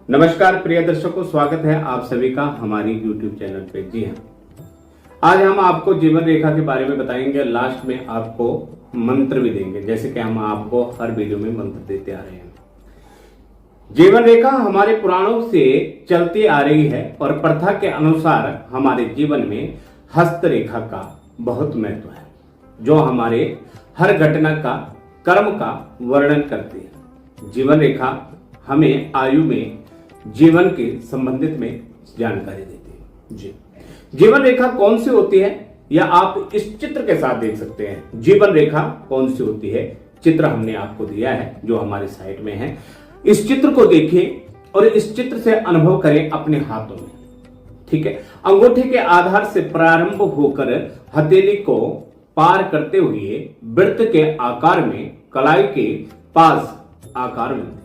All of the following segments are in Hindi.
नमस्कार प्रिय दर्शकों, स्वागत है आप सभी का हमारी YouTube चैनल पे। जी हाँ, आज हम आपको जीवन रेखा के बारे में बताएंगे। लास्ट में आपको मंत्र भी देंगे, जैसे कि हम आपको हर वीडियो में मंत्र देते आ रहे हैं। जीवन रेखा हमारे पुराणों से चलती आ रही है और प्रथा के अनुसार हमारे जीवन में हस्त रेखा का बहुत महत्व है, जो हमारे हर घटना का, कर्म का वर्णन करती है। जीवन रेखा हमें आयु में जीवन के संबंधित में जानकारी देती है। जी, जीवन रेखा कौन सी होती है या आप इस चित्र के साथ देख सकते हैं। जीवन रेखा कौन सी होती है, चित्र हमने आपको दिया है जो हमारे साइट में है। इस चित्र को देखिए और इस चित्र से अनुभव करें अपने हाथों में। ठीक है, अंगूठे के आधार से प्रारंभ होकर हथेली को पार करते हुए वृत्त के आकार में कलाई के पास आकार मिलती है।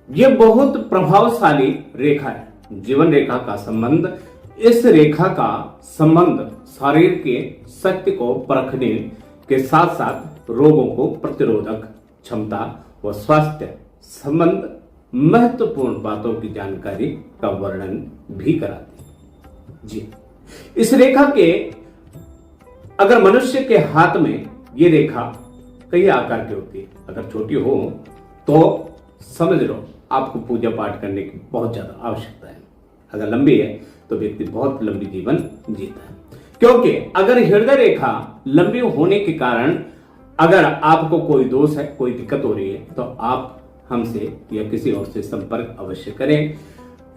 यह बहुत प्रभावशाली रेखा है। जीवन रेखा का संबंध, इस रेखा का संबंध शरीर के शक्ति को परखने के साथ साथ रोगों को प्रतिरोधक क्षमता व स्वास्थ्य संबंध महत्वपूर्ण बातों की जानकारी का वर्णन भी कराती है। जी, इस रेखा के अगर मनुष्य के हाथ में ये रेखा कई आकार की होती है। अगर छोटी हो तो समझ लो आपको पूजा पाठ करने की बहुत ज्यादा आवश्यकता है। अगर लंबी है तो व्यक्ति बहुत लंबी जीवन जीता है, क्योंकि अगर हृदय रेखा लंबी होने के कारण अगर आपको कोई दोष है, कोई दिक्कत हो रही है, तो आप हमसे या किसी और से संपर्क अवश्य करें।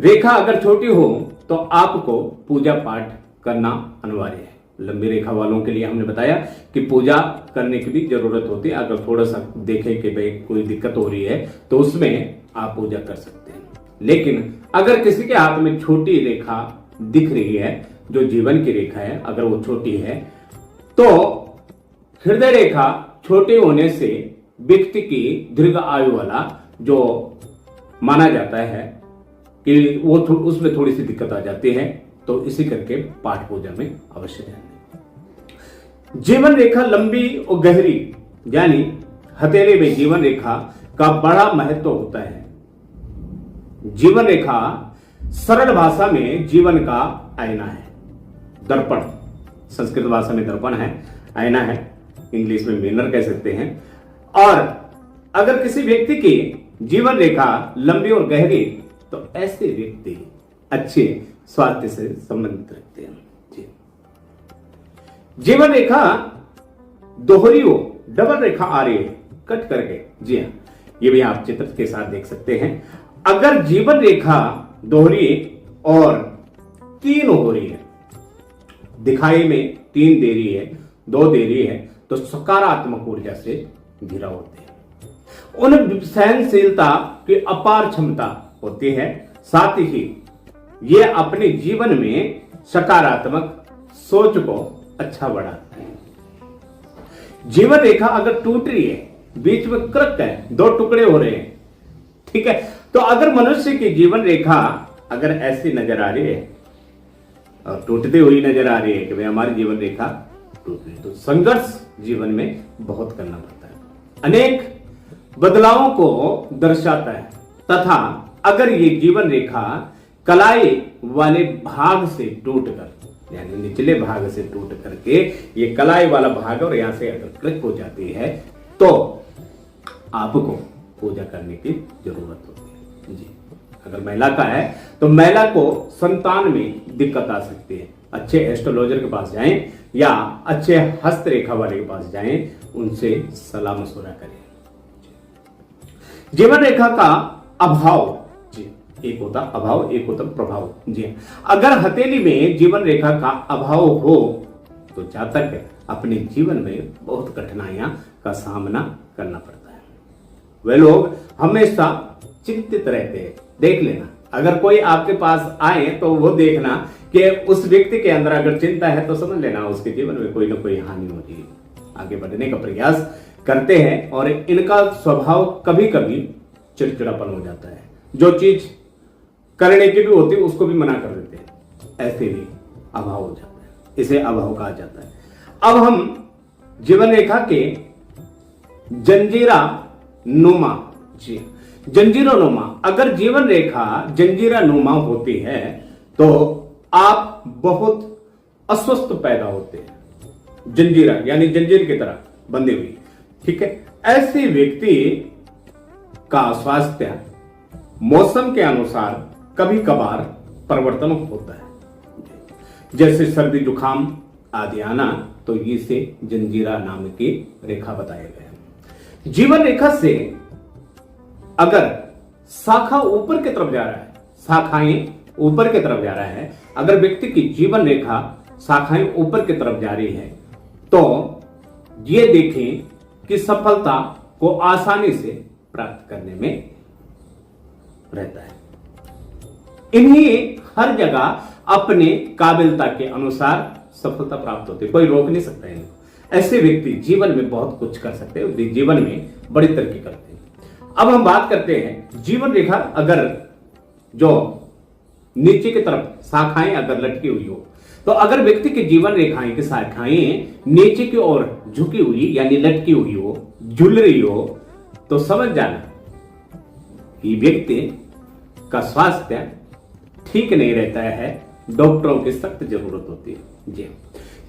रेखा अगर छोटी हो तो आपको पूजा पाठ करना अनिवार्य है। लंबी रेखा वालों के लिए हमने बताया कि पूजा करने की भी जरूरत होती है। अगर थोड़ा सा देखें कि भाई कोई दिक्कत हो रही है तो उसमें आप पूजा कर सकते हैं। लेकिन अगर किसी के हाथ में छोटी रेखा दिख रही है, जो जीवन की रेखा है, अगर वो छोटी है, तो हृदय रेखा छोटे होने से व्यक्ति की दीर्घ आयु वाला जो माना जाता है कि वो उसमें थोड़ी सी दिक्कत आ जाती है। तो इसी करके पाठ पूजा में अवश्य ध्यान दें। जीवन रेखा लंबी और गहरी, यानी हथेली में जीवन रेखा का बड़ा महत्व होता है। जीवन रेखा सरल भाषा में जीवन का आईना है, दर्पण। संस्कृत भाषा में दर्पण है, आईना है, इंग्लिश में मिरर कह सकते हैं। और अगर किसी व्यक्ति की जीवन रेखा लंबी और गहरी, तो ऐसे व्यक्ति अच्छे स्वास्थ्य से संबंधित रखते हैं। जी, जीवन रेखा दोहरी हो, डबल रेखा आ रही है कट करके। जी हाँ, ये भी आप चित्र के साथ देख सकते हैं। अगर जीवन रेखा दोहरी और तीन हो रही है, दिखाई में तीन दे रही है, दो दे रही है, तो सकारात्मक ऊर्जा से घिरा होते हैं। उन सहनशीलता की अपार क्षमता होती है। साथ ही ये अपने जीवन में सकारात्मक सोच को अच्छा बढ़ाता है। जीवन रेखा अगर टूट रही है, बीच में क्रक है, दो टुकड़े हो रहे हैं, ठीक है, तो अगर मनुष्य की जीवन रेखा अगर ऐसी नजर आ रही है और टूटती हुई नजर आ रही है कि भाई हमारी जीवन रेखा टूट रही है, तो संघर्ष जीवन में बहुत करना पड़ता है, अनेक बदलावों को दर्शाता है। तथा अगर ये जीवन रेखा कलाई वाले भाग से टूटकर, यानी निचले भाग से टूट करके ये कलाई वाला भाग और यहां से अगर क्लिक हो जाती है, तो आपको पूजा करने की जरूरत होती है। जी, अगर महिला का है तो महिला को संतान में दिक्कत आ सकती है। अच्छे एस्ट्रोलॉजर के पास जाएं या अच्छे हस्त रेखा वाले के पास जाएं, उनसे सलाह मशवरा करें। जीवन रेखा का अभाव, जी, एक होता अभाव, एक होता प्रभाव। जी, अगर हथेली में जीवन रेखा का अभाव हो तो जातक अपने जीवन में बहुत कठिनाइयां का सामना करना पड़ता है। वे लोग हमेशा चिंतित रहते हैं। देख लेना, अगर कोई आपके पास आए तो वो देखना कि उस व्यक्ति के अंदर अगर चिंता है तो समझ लेना उसके जीवन में कोई ना कोई हानि हो रही है। आगे बढ़ने का प्रयास करते हैं और इनका स्वभाव कभी कभी चिड़चिड़ापन हो जाता है। जो चीज करने की भी होती है उसको भी मना कर देते हैं, ऐसे भी अभाव हो जाता है। इसे अभाव कहा जाता है। अब हम जीवन रेखा के जंजीरा नुमा, जी, जंजीरों नुमा, अगर जीवन रेखा जंजीरा नुमा होती है तो आप बहुत अस्वस्थ पैदा होते हैं। जंजीरा यानी जंजीर की तरह बंधी हुई, ठीक है। ऐसे व्यक्ति का स्वास्थ्य मौसम के अनुसार कभी कभार परिवर्तन होता है, जैसे सर्दी जुकाम आदि आना, तो इसे जंजीरा नाम की रेखा बताया गया है। जीवन रेखा से अगर शाखा ऊपर की तरफ जा रहा है, शाखाएं ऊपर की तरफ जा रहा है, अगर व्यक्ति की जीवन रेखा शाखाएं ऊपर की तरफ जा रही है तो ये देखें कि सफलता को आसानी से प्राप्त करने में रहता है। इन्हीं हर जगह अपने काबिलता के अनुसार सफलता प्राप्त होती है, कोई रोक नहीं सकता इनको। ऐसे व्यक्ति जीवन में बहुत कुछ कर सकते हैं, जीवन में बड़ी तरक्की करते हैं। अब हम बात करते हैं जीवन रेखा अगर जो नीचे की तरफ शाखाएं अगर लटकी हुई हो, तो अगर व्यक्ति की जीवन रेखाएं की शाखाएं नीचे की ओर झुकी हुई यानी लटकी हुई हो, झूल रही हो, तो समझ जाना कि व्यक्ति का स्वास्थ्य ठीक नहीं रहता है, डॉक्टरों की सख्त जरूरत होती है। जी,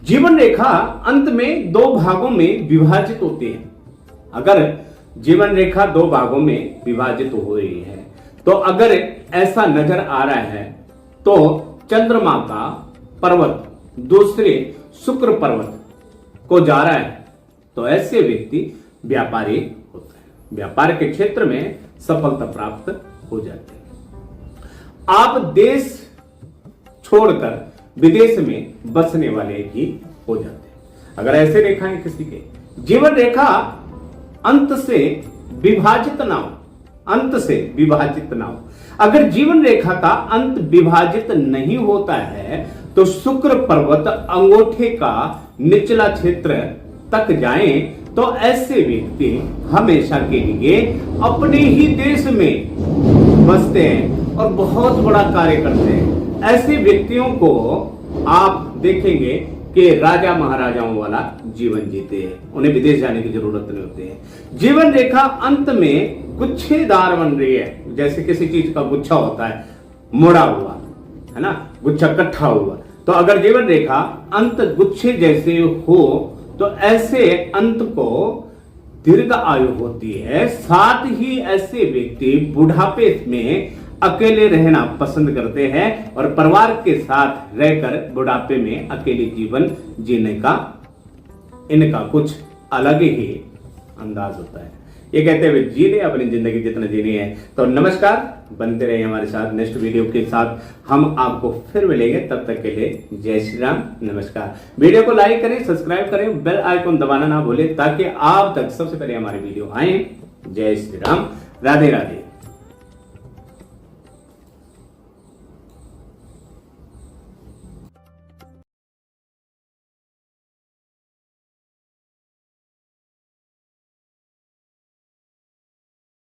जीवन रेखा अंत में दो भागों में विभाजित होती है। अगर जीवन रेखा दो भागों में विभाजित हो रही है, तो अगर ऐसा नजर आ रहा है तो चंद्रमा का पर्वत दूसरे शुक्र पर्वत को जा रहा है, तो ऐसे व्यक्ति व्यापारी होता है, व्यापार के क्षेत्र में सफलता प्राप्त हो जाती है। आप देश छोड़कर विदेश में बसने वाले भी हो जाते हैं अगर ऐसे रेखाएं किसी के जीवन रेखा अंत से विभाजित ना हो, अंत से विभाजित ना हो। अगर जीवन रेखा का अंत विभाजित नहीं होता है तो शुक्र पर्वत अंगूठे का निचला क्षेत्र तक जाएं, तो ऐसे व्यक्ति हमेशा के लिए अपने ही देश में बसते हैं और बहुत बड़ा कार्य करते हैं। ऐसे व्यक्तियों को आप देखेंगे कि राजा महाराजाओं वाला जीवन जीते हैं, उन्हें विदेश जाने की जरूरत नहीं होती है। जीवन रेखा अंत में गुच्छेदार बन रही है, जैसे किसी चीज का गुच्छा होता है मुड़ा हुआ, है ना, गुच्छा इकट्ठा हुआ। तो अगर जीवन रेखा अंत गुच्छे जैसे हो तो ऐसे अंत को दीर्घ आयु होती है। साथ ही ऐसे व्यक्ति बुढ़ापे में अकेले रहना पसंद करते हैं और परिवार के साथ रहकर बुढ़ापे में अकेले जीवन जीने का इनका कुछ अलग ही अंदाज होता है। ये कहते हुए जी ले अपनी जिंदगी जितना जीनी है। तो नमस्कार, बनते रहिए हमारे साथ। नेक्स्ट वीडियो के साथ हम आपको फिर मिलेंगे, तब तक के लिए जय श्री राम, नमस्कार। वीडियो को लाइक करें, सब्सक्राइब करें, बेल आइकन दबाना ना भूलें ताकि आप तक सबसे पहले हमारे वीडियो आए। जय श्री राम, राधे राधे।